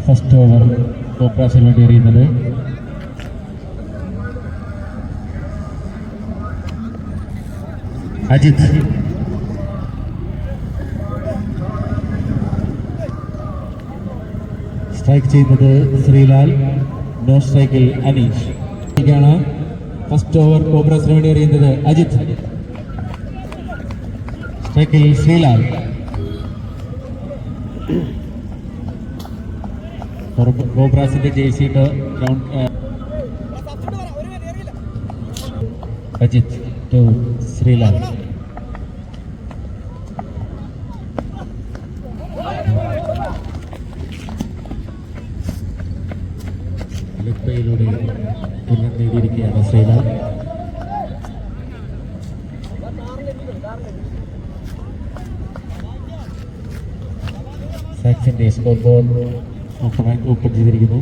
First over കോബ്രാസിന് വേണ്ടി എറിയുന്നത് Ajith. Strike ചെയ്യുന്നത് Sreelal. No സ്ട്രൈക്കിൽ അനീഷ്. ഫസ്റ്റ് ഓവർ കോബ്രാസിന് വേണ്ടി എറിയുന്നത് അജിത്. സ്ട്രൈക്കിൽ ശ്രീലാൽ. കോബ്രാസിന്റെ ജേഴ്സിയുടെ അജിത് ടു ശ്രീലാൽ. ലെഫ്റ്റിലൂടെ ഉന്നം നേടിയിരിക്കുകയാണ് ശ്രീലാൽ. സാക്സിന്റെ സ്കോർ ബോർഡ് ഓപ്പൺ ചെയ്തിരിക്കുന്നു.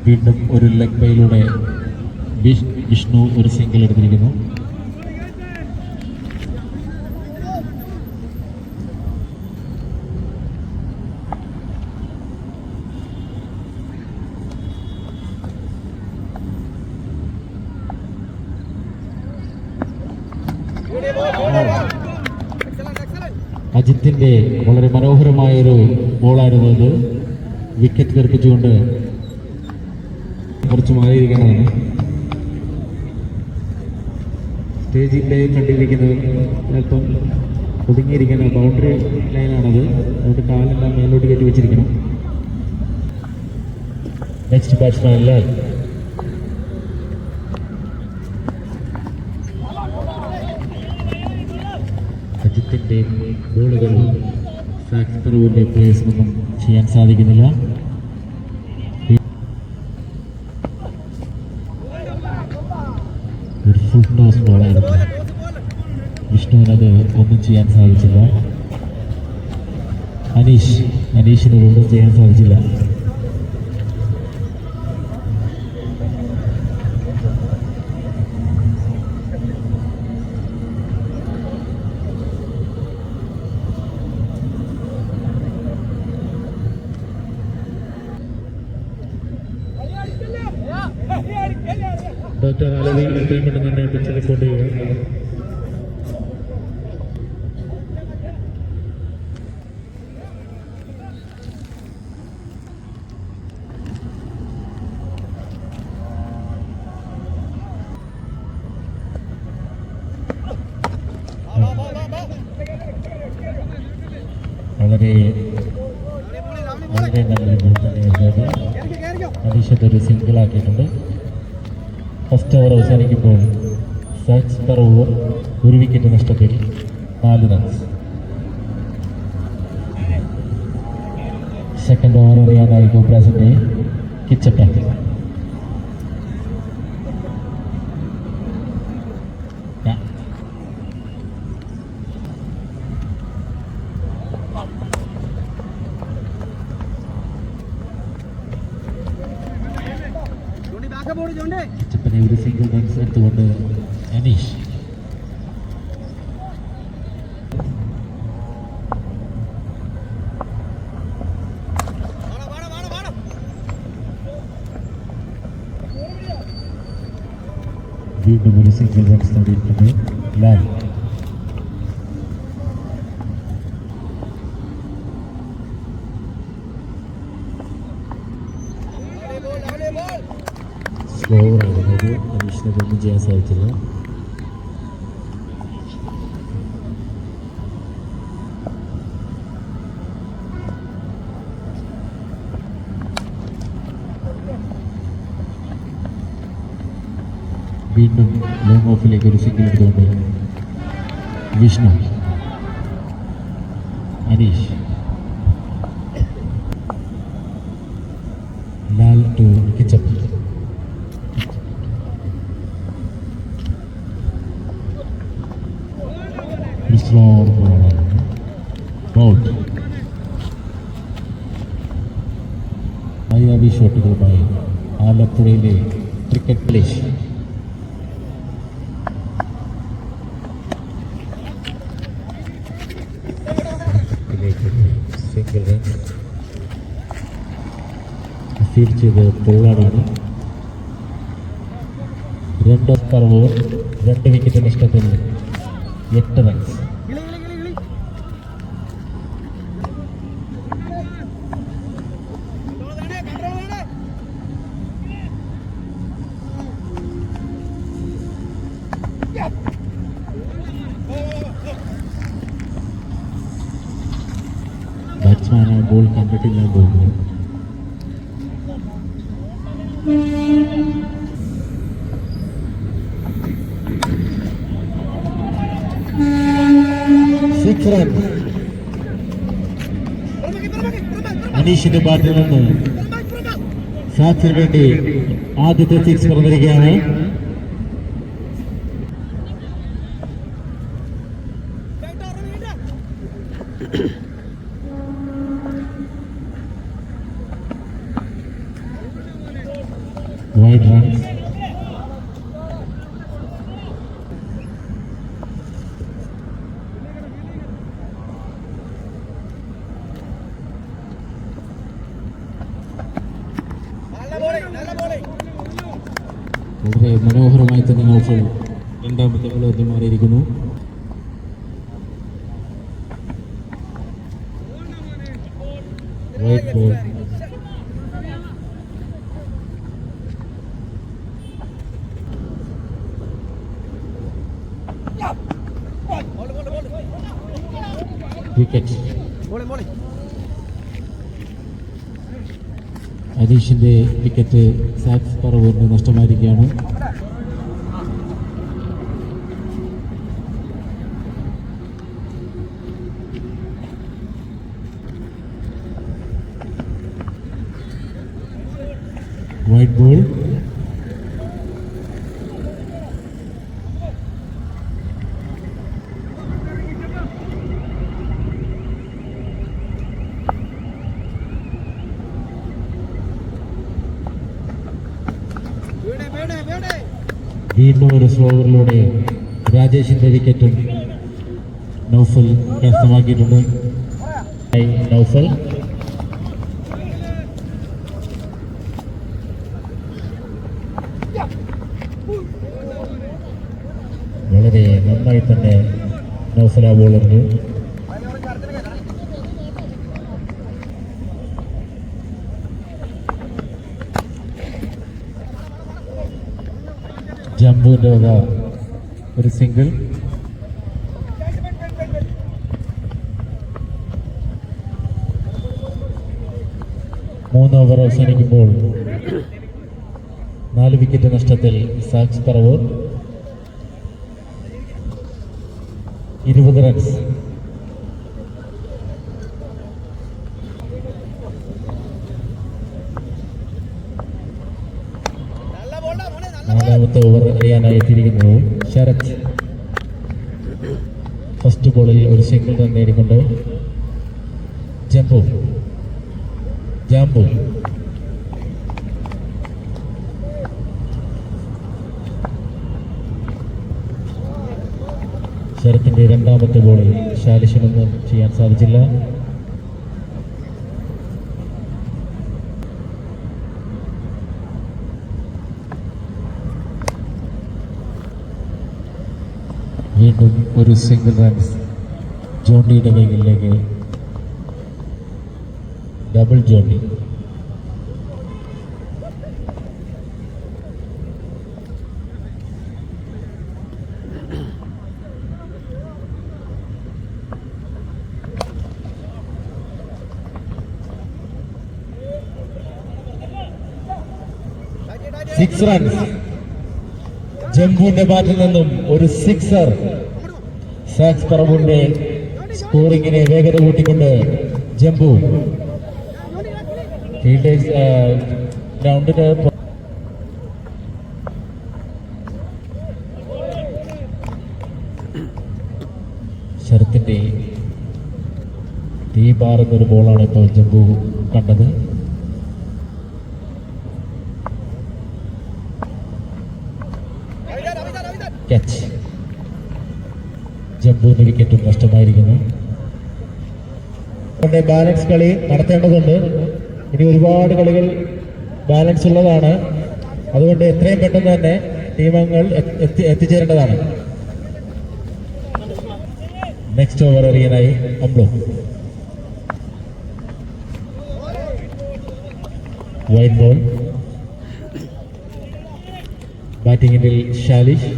വീണ്ടും ഒരു ലെഗ് ബൈയിലൂടെ വിഷ്ണു ഒരു സിംഗിൾ എടുത്തിരിക്കുന്നു. അജിത്തിന്റെ വളരെ മനോഹരമായൊരു ബോളായിരുന്നു അത്. വിക്കറ്റ് തെറിപ്പിച്ചുകൊണ്ട് കുറച്ച് മാറിയിരിക്കുന്നതാണ്. സ്റ്റേജിൻ്റെ കണ്ടിരിക്കുന്നത് അല്പം ഒതുങ്ങിയിരിക്കുന്ന ബൗണ്ടറി ലൈനാണത്. അതുകൊണ്ട് കാലെല്ലാം മേലോട്ട് കയറ്റി വെച്ചിരിക്കണം. Next batsman Lal. അജിത്തിന്റെ ബോളുകൾ സാക്സ് പറവൂരിന്റെ പ്ലേയേഴ്സിനൊന്നും ചെയ്യാൻ സാധിക്കുന്നില്ല. ഒരു ഫുൾ ടോസ് ബോളായിരുന്നു. വിഷ്ണുവിനത് ഒന്നും ചെയ്യാൻ സാധിച്ചില്ല. അനീഷിനൊന്നും ചെയ്യാൻ സാധിച്ചില്ല. ഡോക്ടർ ആലവി എത്രയും പെട്ടെന്ന് തന്നെ പിച്ച് റിപ്പോർട്ട് ചെയ്യുക. വളരെ വളരെ നല്ലൊരു ബോൾ തന്നെയായിരുന്നു. അനീഷത്തൊരു സിംഗിൾ ആക്കിയിട്ടുണ്ട്. ഫസ്റ്റ് ഓവർ അവസാനിക്കുമ്പോൾ സാക്സ് പറവൂർ ഒരു വിക്കറ്റ് നഷ്ടത്തിൽ 4 റൺസ്. സെക്കൻഡ് ഓവർ എറിയാനായി കോബ്രാസിന്റെ കിച്ചപ്പ. കിച്ചപ്പനെ ഒരു സിംഗിൾ റൺസ് എടുത്തുകൊണ്ട് അനീഷ്. വീണ്ടും ഒരു സിംഗിൾ റൺസ് നേടിയിട്ടുണ്ട് ലാൽ. സ്ലോവറായിരുന്നത്. അനീഷിനൊന്നും ചെയ്യാൻ സാധിച്ചില്ല. വീണ്ടും ലോങ് ഓഫിലേക്ക് ഒരു സിംഗിൾ എടുത്തുകൊണ്ട് വിഷ്ണു. അനീഷ്. Lal to ketchup. മായാവി ഷോട്ടുകളുമായി ആലപ്പുഴയിലെ ക്രിക്കറ്റ് വില്ലേജ് ഫീൽ ചെയ്ത് പൊള്ളാടാണ്. 2 പറവൂർ 2 വിക്കറ്റ് നഷ്ടത്തിൽ 8 റൺസ്. ബാറ്റ്സ്മാൻ ആ ബോൾ കണ്ടിട്ടില്ല തോന്നുന്നു. അനീഷിന്റെ ബാറ്റിൽ നിന്ന് സാക്സിന് വേണ്ടി ആദ്യത്തെ 6 പറഞ്ഞിരിക്കുകയാണ്. wide runs. വളരെ മനോഹരമായി തന്നെ നൗഫൽ രണ്ടാമത്തെ ബോളർ മാറിയിരിക്കുന്നു. Wide ball. വിക്കറ്റ്. അനീഷിന്റെ വിക്കറ്റ് സാക്സ് പറവൂരിന് നഷ്ടമായിരിക്കുകയാണ്. Wide ball. വീണ്ടും ഒരു സ്ലോവറിലൂടെ രാജേഷിന്റെ വിക്കറ്റും നൗഫൽ കരസ്ഥമാക്കിയിട്ടുണ്ട്. നൗഫൽ വളരെ നന്നായി തന്നെ നൗഫൽ ആ ബോൾ എറിഞ്ഞു. ജംബുവിൻ്റെ വക ഒരു സിംഗിൾ. മൂന്ന് ഓവർ അവസാനിക്കുമ്പോൾ 4 വിക്കറ്റ് നഷ്ടത്തിൽ സാക്സ് പറവൂർ 20 റൺസ്. നാലാമത്തെ ഓവർ എറിയാനായി എത്തിയിരിക്കുന്നത് ശരത്. ഫസ്റ്റ് ബോളിൽ ഒരു സിംഗിൾ റൺ നേടിക്കൊണ്ട് ജംബു. ശരത്തിന്റെ രണ്ടാമത്തെ ബോളിൽ ശാലിഷിനൊന്നും ചെയ്യാൻ സാധിച്ചില്ല. വീണ്ടും ഒരു സിംഗിൾ റൺസ് ജോണ്ടിയുടെ കൈകളിലേക്ക്. Double Jonty. Six runs. ജംബുവിന്റെ ബാറ്റിൽ നിന്നും ഒരു സിക്സർ. സാക്സ് പറവൂരിന്റെ സ്കോറിങ്ങിനെ വേഗത കൂട്ടിക്കൊണ്ട് ജംബു ഫീൽഡേഴ്സ് ഗ്രൗണ്ടിന് ശരത്തിന്റെ തീ പാറുന്നൊരു ബോളാണ് ഇപ്പോൾ ജംബു കണ്ടത്. ക്യാച്ച്. ജംബുവിന്റെ വിക്കറ്റും നഷ്ടമായിരിക്കുന്നു. ബാലൻസ് കളി നടത്തേണ്ടതുണ്ട്. ഇനി ഒരുപാട് കളികൾ ബാലൻസ് ഉള്ളതാണ്. അതുകൊണ്ട് എത്രയും പെട്ടെന്ന് തന്നെ ടീമംഗങ്ങൾ എത്തിച്ചേരേണ്ടതാണ്. നെക്സ്റ്റ് ഓവർ എറിയാനായി അംബ്ലോ. Wide ball. ബാറ്റിംഗിൽ ഷാലിഷ്.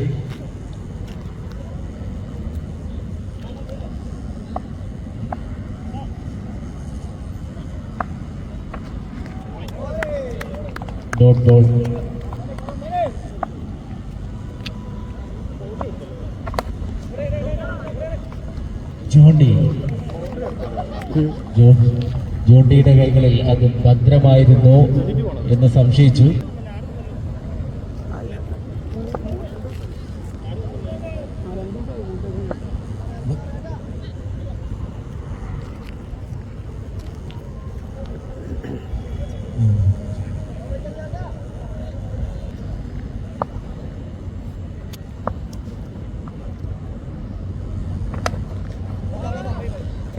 Dot ball. ജോണ്ടിയുടെ കൈകളിൽ അത് ഭദ്രമായിരുന്നു എന്ന് സംശയിച്ചു.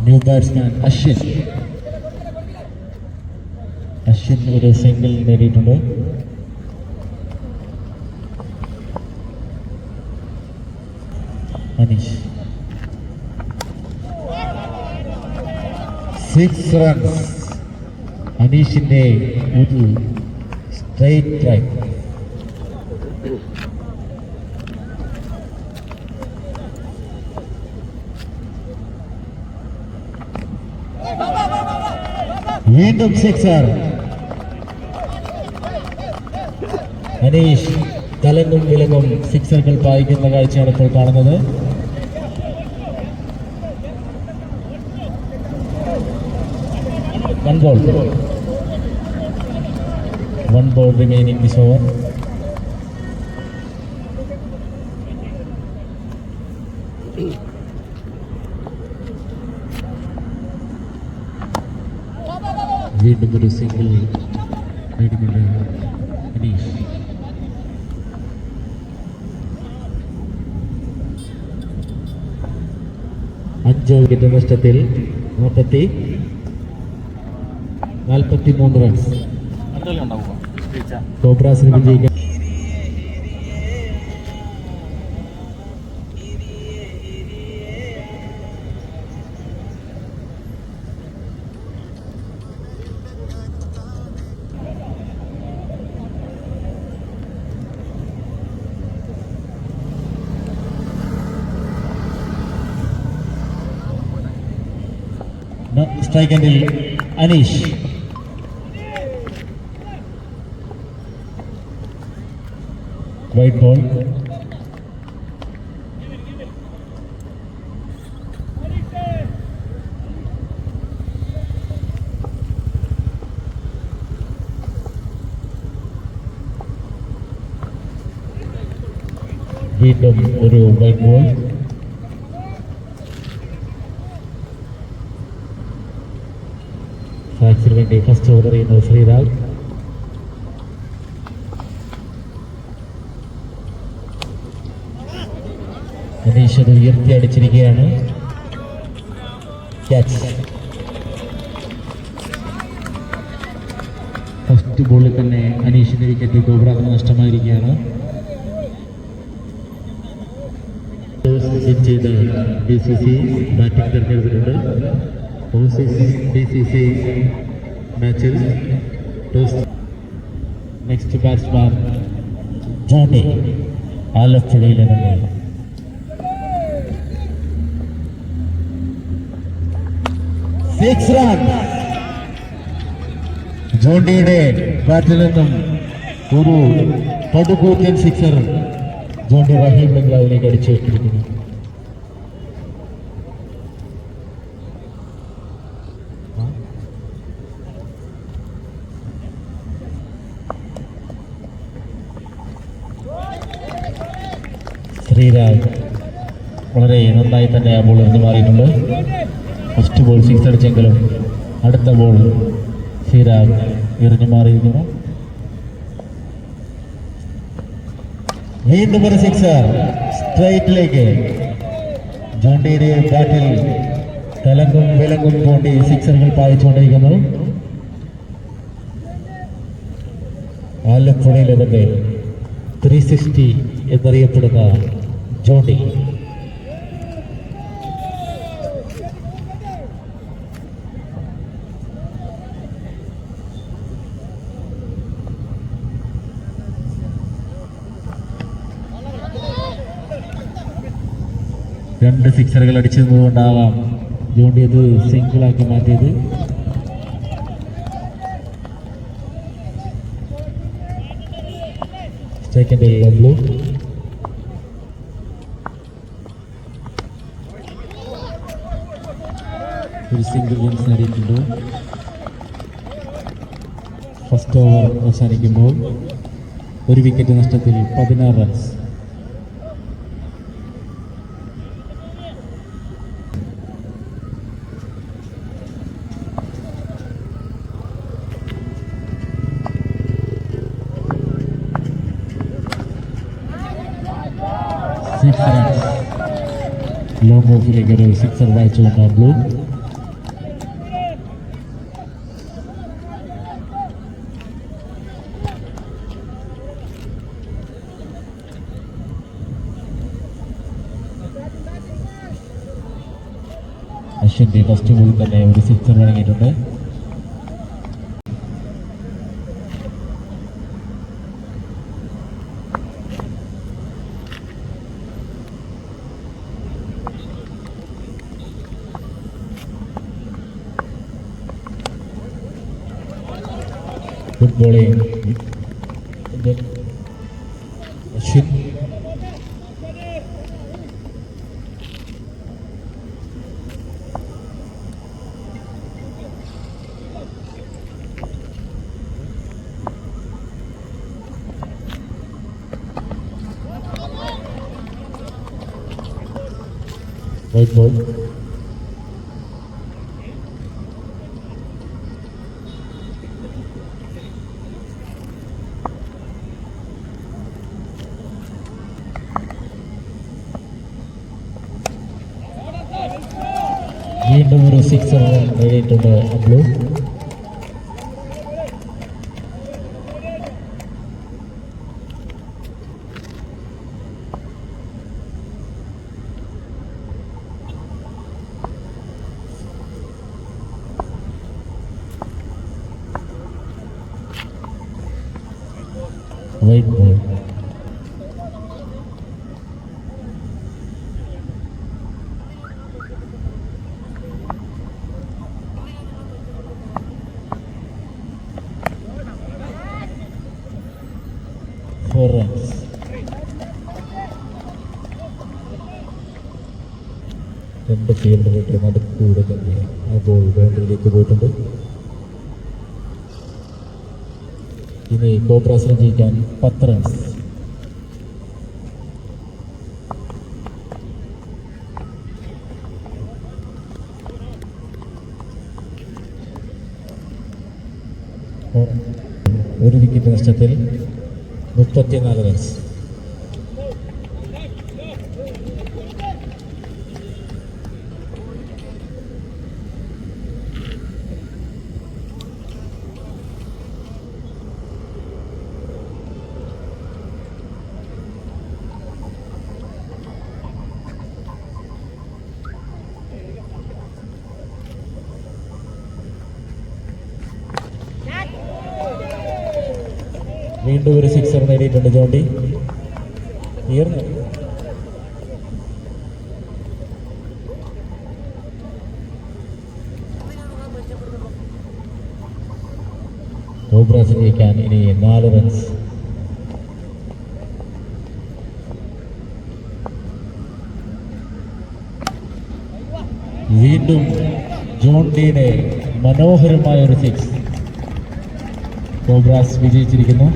ന്യൂ ബാറ്റ്സ്മാൻ അശ്വിൻ ഒരു സിംഗിൾ നേടിയിട്ടുണ്ട്. അനീഷ് 6 റൺസ്. അനീഷിന്റെ ഒരു സ്ട്രൈറ്റ് ട്രാക്ക്. വീണ്ടും 6. അനീഷ് തലങ്ങും വിലങ്ങും സിക്സറുകൾ പായിക്കുന്ന കാഴ്ചയാണ് ഇപ്പോൾ കാണുന്നത്. One ball remaining this over. വീണ്ടും ഒരു സിംഗിൾ നേടിക്കൊണ്ട് അനീഷ്. അഞ്ച് വിക്കറ്റ് നഷ്ടത്തിൽ 43 റൺസ്. കോബ്രാസിന് വിജയിക്കാൻ സ്ട്രൈക്ക് എൻഡിൽ അനീഷ്. White ball. വീണ്ടും ഒരു വൈറ്റ് ബോൾ. സാക്സിന് വേണ്ടി ഫസ്റ്റ് ഓവർ എറിയുന്നത് ശ്രീരാഗ്. അനീഷ് അത് ഉയർത്തി അടിച്ചിരിക്കുകയാണ്. ക്യാച്ച്. ഫസ്റ്റ് ബോളിൽ തന്നെ അനീഷിന്റെ വിക്കറ്റ് കോബ്രാസിന് നഷ്ടമായിരിക്കുകയാണ്. ചെയ്ത് BCC ബാറ്റിംഗ് തിരഞ്ഞെടുത്തിട്ടുണ്ട്. BCC മാച്ചിൽ നെക്സ്റ്റ് ബാറ്റ്സ്മാൻ ജോണി ആലപ്പുഴയിലെ തന്നെ. ജോണ്ടിയുടെ ബാറ്റിൽ നിന്നും ഒരു പടുകൂറ്റൻ സിക്സർ ജോണ്ടി റഹീം ബംഗ്ലാവിലേക്ക് അടിച്ചു വെച്ചിരിക്കുന്നു. ശ്രീരാഗ് വളരെ നന്നായി തന്നെ ആ ബോൾ എറിഞ്ഞു മാറിയിട്ടുണ്ട്. ഫസ്റ്റ് ബോൾ സിക്സ് അടിച്ചെങ്കിലും അടുത്ത ബോൾ ശ്രീരാഗ് എറിഞ്ഞു മാറിയിരിക്കുന്നു. വീണ്ടും ഒരു സിക്സർ സ്ട്രൈറ്റിലേക്ക്. ജോണ്ടിയുടെ ബാറ്റിൽ തലങ്ങും വിലങ്ങും പോണ്ടി സിക്സറുകൾ പായിച്ചുകൊണ്ടിരിക്കുന്നു. ആലപ്പുഴയിലെ തന്നെ 360 എന്നറിയപ്പെടുന്ന ജോണി. രണ്ട് സിക്സറുകൾ അടിച്ചതുകൊണ്ടാവാം ജോണ്ടി അത് സിംഗിളാക്കി മാറ്റിയത്. Second blue. ഒരു സിംഗിൾ റൺസ് നേടിയിട്ടുണ്ട്. ഫസ്റ്റ് ഓവർ അവസാനിക്കുമ്പോൾ ഒരു വിക്കറ്റ് നഷ്ടത്തിൽ 16 റൺസ്. ലോ മൂവിലേക്ക് ഒരു സിക്സർ വായിച്ചുകൊണ്ട് ബ്ലൂ. അശ്വിന്റെ ഫസ്റ്റ് ബോളിൽ തന്നെ ഒരു sixer വഴങ്ങിയിട്ടുണ്ട്. Good bowling. Ashwin. White ball. വീണ്ടും ഒരു സിക്സർ നേടിയിട്ടുണ്ട് ബ്ലൂ. White ball. runs. രണ്ട് ഫീൽഡുകളുടെ നടുക്കൂടെ തന്നെ ആ ബോൾ ബൗണ്ടറിയിലേക്ക് പോയിട്ടുണ്ട്. ഇനി കോബ്രാസിനെ ജയിക്കാൻ 10 റൺസ്. ഒരു വിക്കറ്റ് നഷ്ടത്തിൽ 34 റൺസ്. വീണ്ടും ഒരു സിക്സർ നേടിയിട്ടുണ്ട് ജോണ്ടി. തീർന്നു. കോബ്രാസ് ജയിക്കാൻ ഇനി 4 റൺസ്. വീണ്ടും ജോണ്ടിയുടെ മനോഹരമായ ഒരു സിക്സ്. കോബ്രാസ് വിജയിച്ചിരിക്കുന്നു.